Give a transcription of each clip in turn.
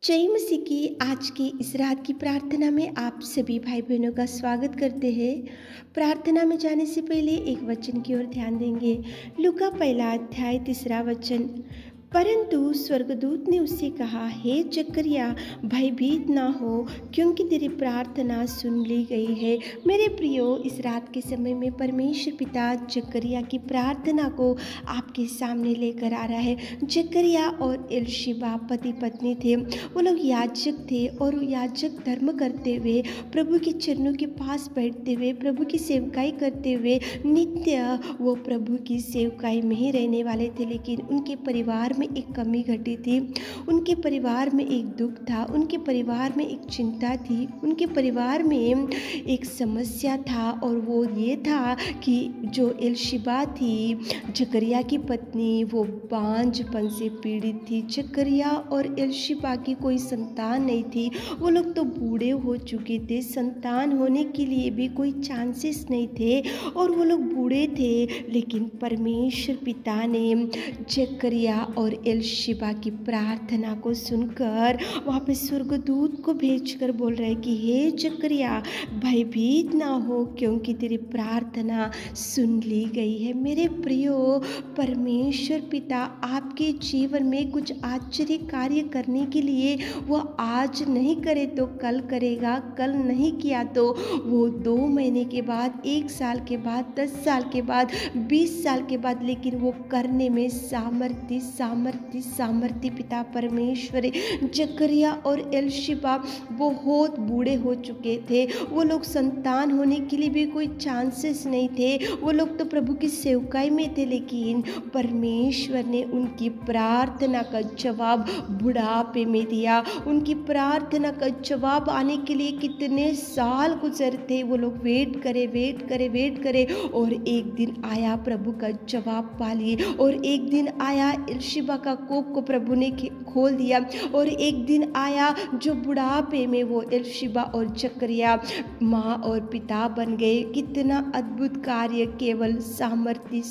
जय मसीह की आज की इस रात की प्रार्थना में आप सभी भाई बहनों का स्वागत करते हैं। प्रार्थना में जाने से पहले एक वचन की ओर ध्यान देंगे। लूका पहला अध्याय 3 वचन। परंतु स्वर्गदूत ने उससे कहा, हे जकरिया, भयभीत ना हो, क्योंकि तेरी प्रार्थना सुन ली गई है। मेरे प्रियो, इस रात के समय में परमेश्वर पिता जकरिया की प्रार्थना को आपके सामने लेकर आ रहा है। जकरिया और एलीशिबा पति पत्नी थे। वो लोग याजक थे और याजक धर्म करते हुए, प्रभु के चरणों के पास बैठते हुए, प्रभु की सेवकाई करते हुए नित्य वो प्रभु की सेवकाई में ही रहने वाले थे। लेकिन उनके परिवार में एक कमी घटी थी, उनके परिवार में एक दुख था, उनके परिवार में एक चिंता थी, उनके परिवार में एक समस्या था। और वो ये था कि जो एलीशिबा थी, जकरिया की पत्नी, वो बांझपन से पीड़ित थी। जकरिया और एलीशिबा की कोई संतान नहीं थी। वो लोग तो बूढ़े हो चुके थे, संतान होने के लिए भी कोई चांसेस नहीं थे और वो लोग बूढ़े थे। लेकिन परमेश्वर पिता ने जकरिया और एलीशिबा की प्रार्थना को सुनकर वहाँ पे स्वर्गदूत को भेजकर बोल रहे कि हे जकरिया, भयभीत ना हो, क्योंकि तेरी प्रार्थना सुन ली गई है। मेरे प्रियो, परमेश्वर पिता आपके जीवन में कुछ आश्चर्य कार्य करने के लिए वो आज नहीं करे तो कल करेगा, कल नहीं किया तो वो 2 महीने के बाद, 1 साल के बाद, 10 साल के बाद, 20 साल के बाद, लेकिन वो करने में सामर्थ्य पिता परमेश्वर है। जकरिया और एलीशिबा बहुत बूढ़े हो चुके थे। वो लोग संतान होने के लिए भी कोई चांसेस नहीं थे। वो लोग तो प्रभु की सेवकाई में थे। लेकिन परमेश्वर ने उनकी प्रार्थना का जवाब बुढ़ापे में दिया। उनकी प्रार्थना का जवाब आने के लिए कितने साल गुजरते, वो लोग वेट करे और एक दिन आया, प्रभु का जवाब पा लिए। और एक दिन आया, एलीशिबा का कोख को प्रभु ने खोल दिया। और एक दिन आया जो बुढ़ापे में वो एलीशिबा और जकरिया माँ और पिता बन गए। कितना अद्भुत कार्य केवल सामर्थ्य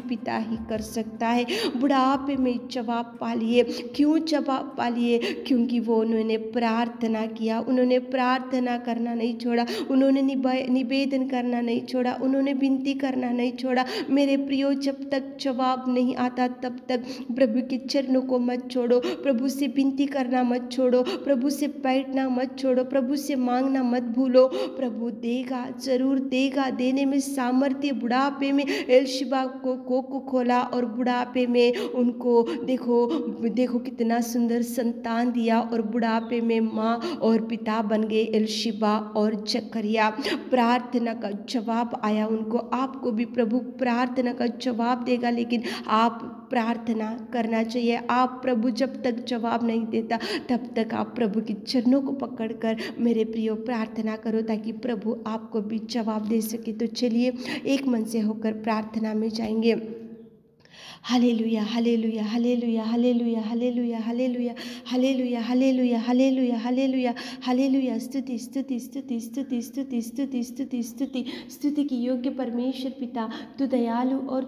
पिता ही कर सकता है। बुढ़ापे में जवाब पा लिए। क्यों जवाब पा लिए? क्योंकि वो उन्होंने प्रार्थना किया, उन्होंने प्रार्थना करना नहीं छोड़ा, उन्होंने निवेदन करना नहीं छोड़ा, उन्होंने विनती करना नहीं छोड़ा। मेरे प्रियो, जब तक जवाब नहीं आता तब तक प्रभु के चरणों को मत छोड़ो, प्रभु से विनती करना मत छोड़ो, प्रभु से बैठना मत छोड़ो, प्रभु से मांगना मत भूलो। प्रभु देगा, जरूर देगा। देने में सामर्थ्य। बुढ़ापे में एलीशिबा को कोख खोला और बुढ़ापे में उनको देखो कितना सुंदर संतान दिया और बुढ़ापे में माँ और पिता बन गए एलीशिबा और जकरिया। प्रार्थना का जवाब आया उनको। आपको भी प्रभु प्रार्थना का जवाब देगा, लेकिन आप प्रार्थना करना चाहिए। आप प्रभु जब तक जवाब नहीं देता तब तक आप प्रभु के चरणों को पकड़कर मेरे प्रियो प्रार्थना करो, ताकि प्रभु आपको भी जवाब दे सके। तो चलिए एक मन से होकर प्रार्थना में जाएंगे। Hallelujah, hallelujah, hallelujah, hallelujah, hallelujah, hallelujah, hallelujah, hallelujah, hallelujah, hallelujah, hallelujah. स्तुति स्तुति स्तुति स्तुति स्तुति स्तुति स्तुति स्तुति स्तुति की योग्य परमेश्वर पिता, तू दयालु और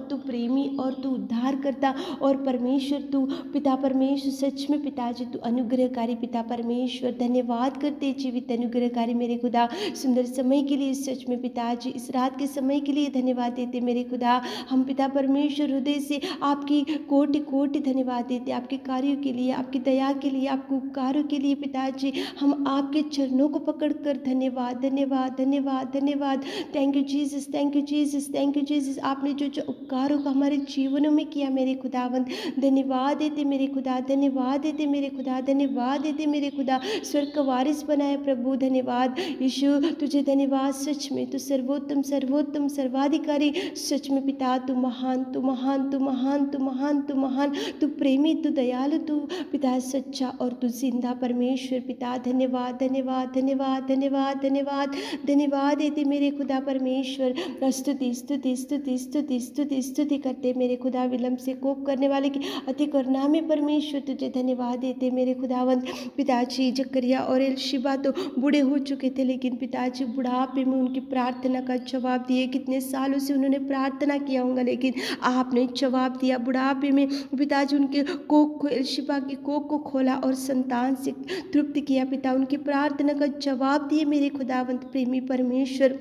तू प्रेमी और तू उद्धार करता और परमेश्वर तू पिता परमेश्वर, सच में पिताजी तू अनुग्रहकारी पिता परमेश्वर। धन्यवाद करते जीवित अनुग्रहकारी मेरे खुदा, सुंदर समय के लिए सच में पिताजी, इस रात के समय के लिए धन्यवाद देते मेरे खुदा। हम पिता परमेश्वर हृदय से आपकी कोटि कोटि धन्यवाद देते, आपके कार्यों के लिए, आपकी दया के लिए, आपके उपकारों के लिए पिताजी। हम आपके चरणों को पकड़कर धन्यवाद धन्यवाद धन्यवाद धन्यवाद। Thank you Jesus, thank you Jesus, thank you Jesus. आपने जो जो उपकारों का हमारे जीवनों में किया मेरे खुदावंद, धन्यवाद देते मेरे खुदा, धन्यवाद देते मेरे खुदा, धन्यवाद देते मेरे खुदा। स्वर्ग का वारिस बनाया प्रभु, धन्यवाद यीशु, तुझे धन्यवाद। सच में तू सर्वोत्तम सर्वोत्तम सर्वाधिकारी, सच में पिता तू महान, तू महान, तू महान, तू महान, तू महान, तू प्रेमी, तू दयालु, तू पिता सच्चा और तू जिंदा परमेश्वर पिता। धन्यवाद धन्यवाद धन्यवाद धन्यवाद धन्यवाद धन्यवाद देते मेरे खुदा परमेश्वर। स्तुति स्तुति स्तुति स्तुति स्तुति स्तुति करते मेरे खुदा। विलंब से कोप करने वाले की अति करुणा में परमेश्वर तुझे धन्यवाद देते मेरे खुदावंत। पिताजी जकरिया और एलीशिबा तो बूढ़े हो चुके थे, लेकिन पिताजी बुढ़ापे में उनकी प्रार्थना का जवाब दिए। कितने सालों से उन्होंने प्रार्थना किया होगा, लेकिन आपने जवाब दिया। बुढ़ापे में पिताजी उनके कोख को, एलशिबा की कोख को खोला और संतान से तृप्त किया पिता। उनकी प्रार्थना का जवाब दिए मेरे खुदावंत प्रेमी परमेश्वर।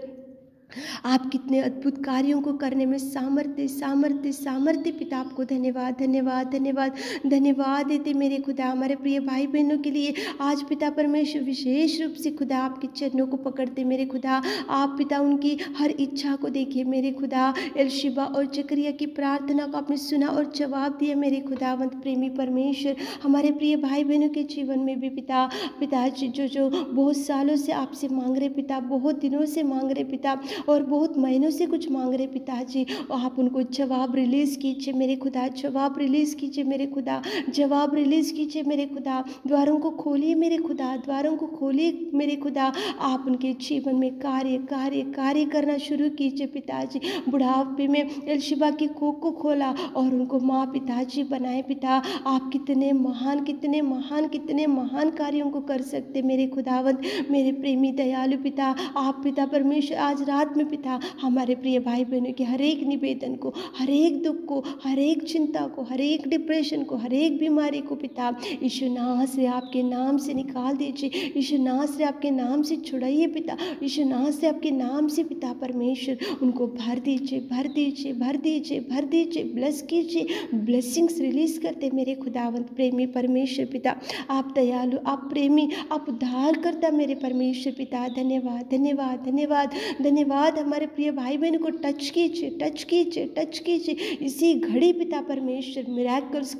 आप कितने अद्भुत कार्यों को करने में सामर्थ्य सामर्थ्य सामर्थ्य पिता, आपको धन्यवाद धन्यवाद धन्यवाद धन्यवाद देते मेरे खुदा। हमारे प्रिय भाई बहनों के लिए आज पिता परमेश्वर विशेष रूप से खुदा आपके चरणों को पकड़ते मेरे खुदा। आप पिता उनकी हर इच्छा को देखिए मेरे खुदा। एलशिबा और जकरिया की प्रार्थना को आपने सुना और जवाब दिया मेरे खुदावंत प्रेमी परमेश्वर। हमारे प्रिय भाई बहनों के जीवन में भी पिताजी जो बहुत सालों से आपसे मांग रहे पिता, बहुत दिनों से मांग रहे पिता, और बहुत महीनों से कुछ मांग रहे पिताजी, आप उनको जवाब रिलीज़ कीजिए मेरे खुदा। जवाब रिलीज़ कीजिए मेरे खुदा। जवाब रिलीज़ कीजिए मेरे खुदा। द्वारों को खोलिए मेरे खुदा। द्वारों को खोलिए मेरे खुदा। आप उनके जीवन में कार्य कार्य कार्य करना शुरू कीजिए पिताजी। बुढ़ापे में एलशिबा की कोख को खोला और उनको माँ पिताजी बनाए पिता। आप कितने महान कितने महान कितने महान कार्यों को कर सकते मेरे खुदावंत, मेरे प्रेमी दयालु पिता। आप पिता परमेश्वर आज रात में पिता हमारे प्रिय भाई बहनों के हर एक निवेदन को, हर एक दुख को, हर एक चिंता को, हर एक डिप्रेशन को, हर एक बीमारी को पिता यीशु नाम से आपके नाम से निकाल दीजिए। यीशु नाम से आपके नाम से छुड़ाइए पिता। यीशु नाम से आपके नाम से पिता परमेश्वर उनको भर दीजिए भर दीजिए भर दीजिए भर दीजिए। ब्लेस कीजिए, ब्लेसिंग्स रिलीज करते मेरे खुदावंत प्रेमी परमेश्वर पिता। आप दयालु, आप प्रेमी, आप उद्धार करता मेरे परमेश्वर पिता। धन्यवाद धन्यवाद धन्यवाद धन्यवाद। हमारे प्रिय भाई बहन को टच कीजिए टच कीजिए टच कीजिए इसी घड़ी पिता परमेश्वर। मिराकल्स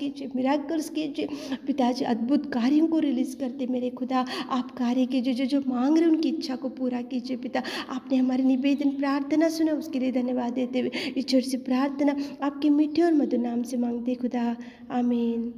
कीजिए पिताजी। अद्भुत कार्यों को रिलीज करते मेरे खुदा। आप कार्य कीजिए, जो मांग रहे उनकी इच्छा को पूरा कीजिए पिता। आपने हमारे निवेदन प्रार्थना सुना, उसके लिए धन्यवाद देते हुए ईश्वर से प्रार्थना आपके मीठे और मधुर नाम से मांगते खुदा, आमीन।